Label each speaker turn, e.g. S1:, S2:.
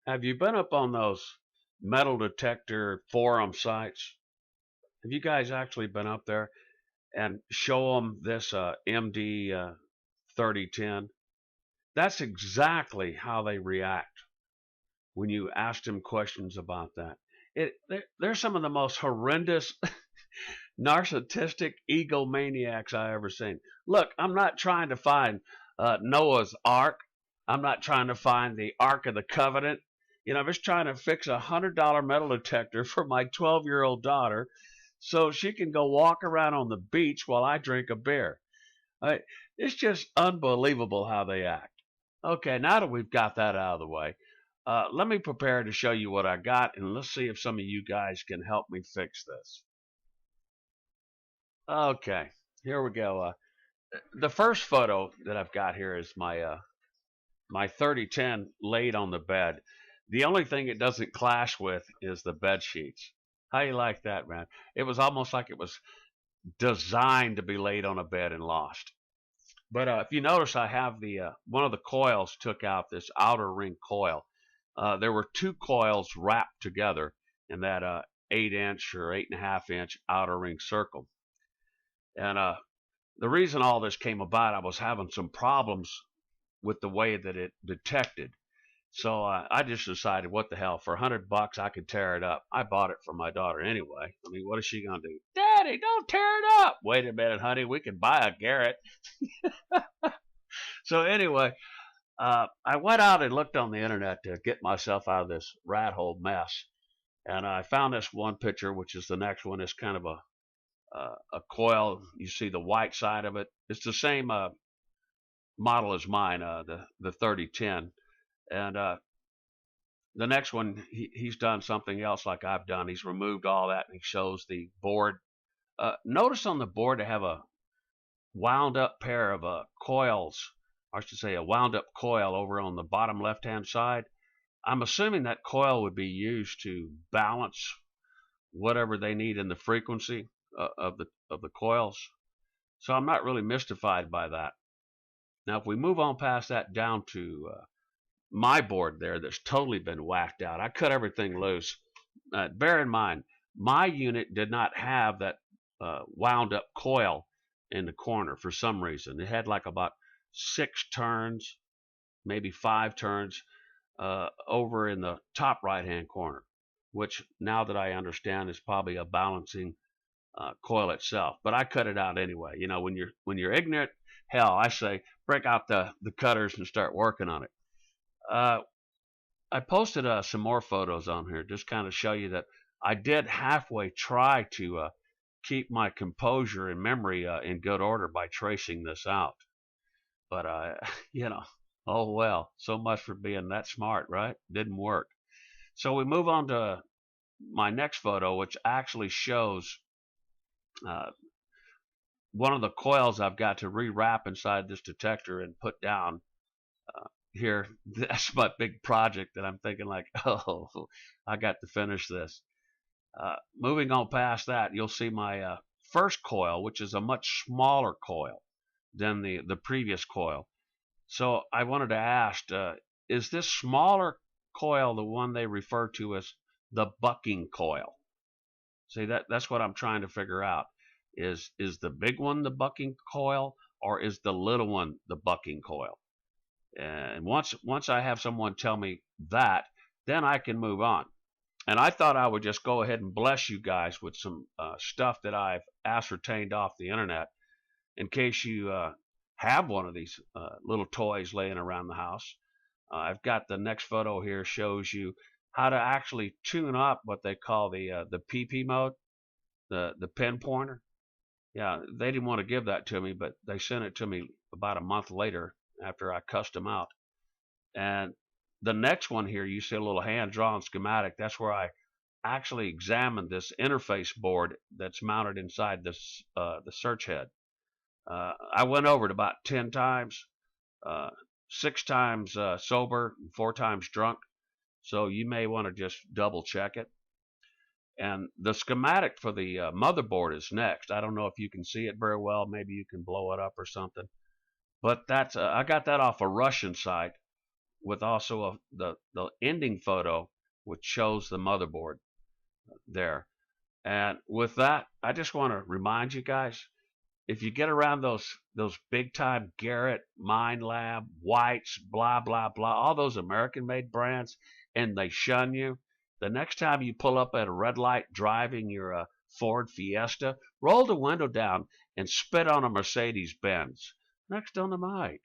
S1: Have you been up on those metal detector forum sites? Have you guys actually been up there and show them this MD3010? That's exactly how they react when you ask them questions about that. They're some of the most horrendous, narcissistic egomaniacs I ever seen. Look, I'm not trying to find Noah's Ark. I'm not trying to find the Ark of the Covenant. I'm just trying to fix $100 metal detector for my 12-year-old daughter so she can go walk around on the beach while I drink a beer. I, it's just unbelievable how they act. Okay, now that we've got that out of the way, let me prepare to show you what I got, and let's see if some of you guys can help me fix this. Okay, here we go. The first photo that I've got here is my 3010 laid on the bed. The only thing it doesn't clash with is the bed sheets. How you like that, man? It was almost like it was designed to be laid on a bed and lost. But if you notice, I have the one of the coils took out, this outer ring coil. There were two coils wrapped together in that 8-inch or 8.5-inch outer ring circle. And the reason all this came about, I was having some problems with the way that it detected. So I just decided, what the hell, for $100 I could tear it up. I bought it for my daughter anyway. I mean, what is she gonna do? Daddy, don't tear it up. Wait a minute, honey, we can buy a Garrett. So anyway, I went out and looked on the internet to get myself out of this rat hole mess, and I found this one picture, which is the next one. It's kind of a coil. You see the white side of it. It's the same model as mine, the 3010, and the next one, he's done something else like I've done. He's removed all that, and he shows the board. Notice on the board they have a wound up pair of coils, or I should say a wound up coil over on the bottom left hand side. I'm assuming that coil would be used to balance whatever they need in the frequency of the coils. So I'm not really mystified by that. Now, if we move on past that down to my board there, that's totally been whacked out. I cut everything loose. Bear in mind, my unit did not have that wound up coil in the corner for some reason. It had like about 6 turns, maybe 5 turns over in the top right hand corner, which now that I understand is probably a balancing coil itself. But I cut it out anyway. When you're ignorant, hell, I say break out the cutters and start working on it. I posted some more photos on here, just kind of show you that I did halfway try to keep my composure and memory in good order by tracing this out. But, oh well, so much for being that smart, right? Didn't work. So we move on to my next photo, which actually shows one of the coils I've got to rewrap inside this detector and put down here. That's my big project that I'm thinking like, oh, I got to finish this. Moving on past that, you'll see my first coil, which is a much smaller coil than the previous coil. So I wanted to ask, is this smaller coil the one they refer to as the bucking coil? See, that's what I'm trying to figure out. Is the big one the bucking coil, or is the little one the bucking coil? And once I have someone tell me that, then I can move on. And I thought I would just go ahead and bless you guys with some stuff that I've ascertained off the internet, in case you have one of these little toys laying around the house. I've got the next photo here, shows you how to actually tune up what they call the PP mode, the pin pointer. Yeah, they didn't want to give that to me, but they sent it to me about a month later after I cussed them out. And the next one here, you see a little hand-drawn schematic. That's where I actually examined this interface board that's mounted inside this the search head. I went over it about 10 times, 6 times sober, 4 times drunk. So you may want to just double check it. And the schematic for the motherboard is next. I don't know if you can see it very well. Maybe you can blow it up or something. But that's I got that off a Russian site with also the ending photo, which shows the motherboard there. And with that, I just want to remind you guys, if you get around those big time Garrett, Mind Lab, Whites, blah blah blah, all those American made brands, and they shun you, the next time you pull up at a red light driving your Ford Fiesta, roll the window down and spit on a Mercedes Benz. Next on the mic.